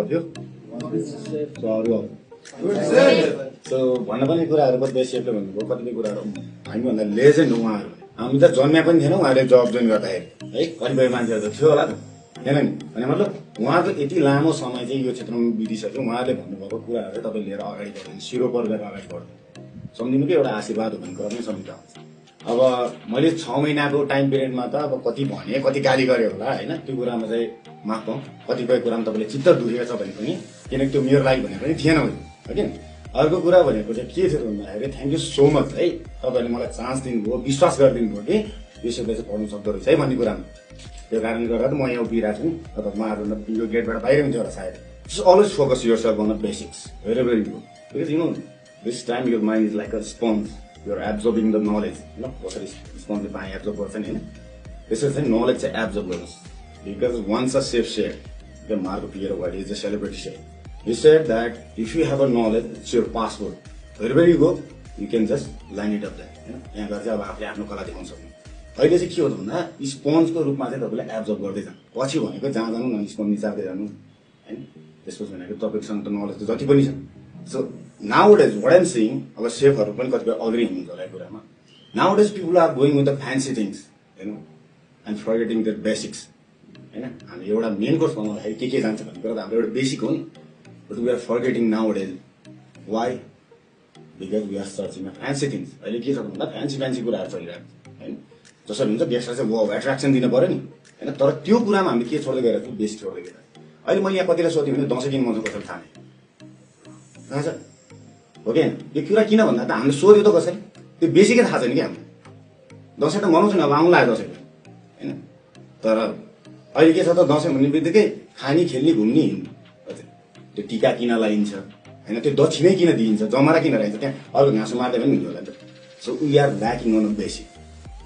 भएको थियो सो भन्नुपर्ने कुराहरू कतिपय सेफले भन्नुभयो, कतिपय कुराहरू हामीभन्दा लेजेन्ड हो उहाँहरू। हामी त जन्मिया पनि थिएनौँ उहाँले जब जोइन गर्दाखेरि है। कतिपय मान्छेहरू त थियो होला त, थिएन नि? भने मतलब उहाँको यति लामो समय चाहिँ यो क्षेत्रमा बितिसक्यो, उहाँले भन्नुभएको कुराहरू तपाईँ लिएर अगाडि बढ्दैन, सिरोपर गरेर अगाडि बढ्दैन। सम्झिनु कि एउटा आशीर्वाद हो भन्ने कुरा पनि सम्झिँदा हुन्छ। अब मैले 6 महिनाको टाइम पिरियडमा त अब कति भने, कति गाली गरेँ होला होइन, त्यो कुरामा चाहिँ माफ पाऊँ। कतिपय कुरामा तपाईँले चित्त दुखेको छ भने पनि, किनकि त्यो मेरो लागि भने पनि थिएन हो कि। अर्को कुरा भनेको चाहिँ के थियो भन्दाखेरि थ्याङ्क यू सो मच है, तपाईँले मलाई चान्स दिनुभयो, विश्वास गरिदिनु भयो कि यो सेपले चाहिँ पढ्नु सक्दो रहेछ है भन्ने कुरामा। त्यो कारणले गर्दा त म यहाँ उभिरहेको छु नि, अथवा उहाँहरू यो गेटबाट बाहिर हुन्थ्यो होला सायद। Just always focus yourself on the basics, very very good. Because you know this time your mind is like a sponge, you're absorbing the knowledge. होइन कसरी स्पन्जले पानी एब्जर्ब गर्छ नि होइन, त्यसरी चाहिँ नलेज चाहिँ एब्जर्ब गर्नुहोस्। Because once a chef share the Mark Pierre White is the celebrity share, he said that if you have a knowledge, it's your passport. Wherever you go, you can just line it up there. यहाँ गएर चाहिँ अब आफूले आफ्नो कला देखाउन सक्नु। अहिले चाहिँ के हो भन्दा स्पन्जको रूपमा चाहिँ तपाईँले एब्जर्ब गर्दै जानु। पछि भनेको जहाँ जानु न स्पन्ज निचार्दै जानु होइन। त्यसपछि भनेको तपाईँसँग त नलेज त जति पनि छ। So nowadays what I'm seeing, अब सेफहरू पनि कतिपय अग्री हुनुहुन्छ होला यो कुरामा। Nowadays people are going with the fancy things होइन, एन्ड फर्गेटिङ द बेसिक्स होइन। हामी एउटा मेन कोर्स बनाउँदाखेरि के जान्छ भन्ने कुरा त हाम्रो एउटा बेसिक हो नि। But we are forgetting nowadays. Why? Because we are searching for fancy things. अहिले के छ भन्दा फ्यान्सी कुराहरू चलिरहेको छ होइन। जसरी हुन्छ बेसलाई चाहिँ वाउ एट्र्याक्सन दिन पर्यो नि होइन। तर त्यो कुरामा हामीले के छोड्दै गइरहेको छौँ, बेसिक छोड्दै गइरहेको। अहिले मैले यहाँ कतिलाई सोधेँ भने दसैँ किन मनाउँछ कसैले थाहा नै थाहा छ हो कि होइन। यो कुरा किन भन्दा त हामीले सोध्यो त कसैले, त्यो बेसिकै थाहा छैन कि हामीलाई। दसैँ त मनाउँछ नि, अब आउनु लाग्यो दसैँ होइन। तर अहिले के छ त, दसैँ भन्ने बित्तिकै खाने खेल्ने घुम्ने हिँड्नु, त्यो टिका किन लगाइन्छ होइन, त्यो दक्षिणै किन दिइन्छ, जमरा किन राखिन्छ, त्यहाँ अर्को घाँसो मार्दै पनि हुन्छ होला नि त। So we are lacking on basic.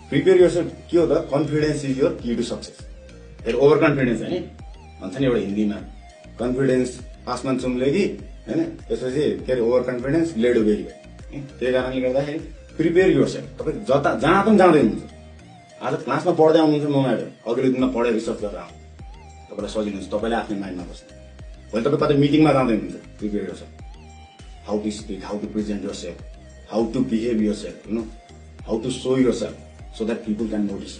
Prepare yourself के हो त, confidence is your key to success. फेरि ओभर कन्फिडेन्स होइन भन्छ नि एउटा हिन्दीमा, कन्फिडेन्स आसमान चुम्लेगी होइन, त्यसपछि के अरे ओभर कन्फिडेन्स लेडो बेरी भयो। त्यही कारणले गर्दाखेरि प्रिपेयर योरसेल्फ। तपाईँ जहाँ पनि जाँदै हुनुहुन्छ, आज क्लासमा पढ्दै आउनुहुन्छ नो म्याटर, अघिल्लो दिनमा पढेर रिसर्च गरेर आउनु, तपाईँलाई सजिलो हुन्छ, तपाईँले आफ्नो माइन्डमा बस्नु। भोलि तपाईँ कतै मिटिङमा जाँदै हुनुहुन्छ, prepare yourself, how to speak, how to present yourself, how to behave yourself, you know how to show yourself so that people can notice.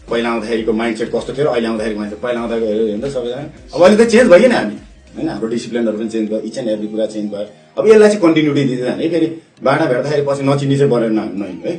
पहिला आउँदाखेरिको माइन्डसेट कस्तो थियो र अहिले आउँदाखेरिको माइन्डसेट, पहिला आउँदाखेरि हेर्दा सबैजना अब अहिले त चेन्ज भयो नि हामी होइन। हाम्रो डिसिप्लिनहरू पनि चेन्ज भयो, इच एन्ड एभ्री कुरा चेन्ज भयो। अब यसलाई चाहिँ कन्टिन्युटी दिँदै जाने, फेरि बाटो भेट्दाखेरि पछि नचिनी चाहिँ बनेर नहिँड्नु है।